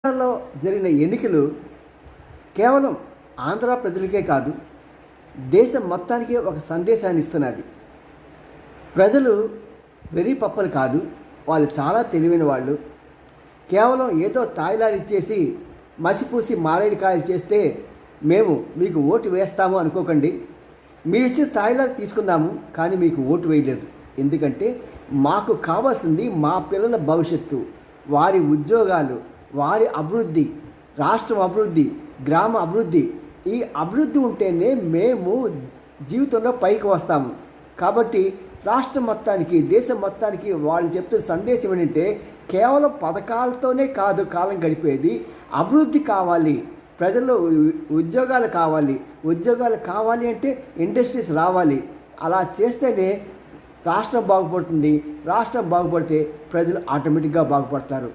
తెలంగాణలో జరిగిన ఎన్నికలు కేవలం ఆంధ్ర ప్రజలకే కాదు, దేశం మొత్తానికి ఒక సందేశాన్ని ఇస్తున్నది. ప్రజలు వెర్రి పప్పలు కాదు, వాళ్ళు చాలా తెలివైన వాళ్ళు. కేవలం ఏదో తాయిలాలు ఇచ్చేసి మసిపూసి మారేడుకాయలు చేస్తే మేము మీకు ఓటు వేస్తాము అనుకోకండి. మీరు ఇచ్చిన తాయిలాలు తీసుకుందాము, కానీ మీకు ఓటు వేయలేదు. ఎందుకంటే మాకు కావాల్సింది మా పిల్లల భవిష్యత్తు, వారి ఉద్యోగాలు, వారి అభివృద్ధి, రాష్ట్రం అభివృద్ధి, గ్రామ అభివృద్ధి. ఈ అభివృద్ధి ఉంటేనే మేము జీవితంలో పైకి వస్తాము. కాబట్టి రాష్ట్రం మొత్తానికి, దేశం మొత్తానికి వాళ్ళు చెప్తున్న సందేశం ఏంటంటే కేవలం పథకాలతోనే కాదు కాలం గడిపేది, అభివృద్ధి కావాలి, ప్రజల్లో ఉద్యోగాలు కావాలి. ఉద్యోగాలు కావాలి అంటే ఇండస్ట్రీస్ రావాలి. అలా చేస్తేనే రాష్ట్రం బాగుపడుతుంది. రాష్ట్రం బాగుపడితే ప్రజలు ఆటోమేటిక్గా బాగుపడతారు.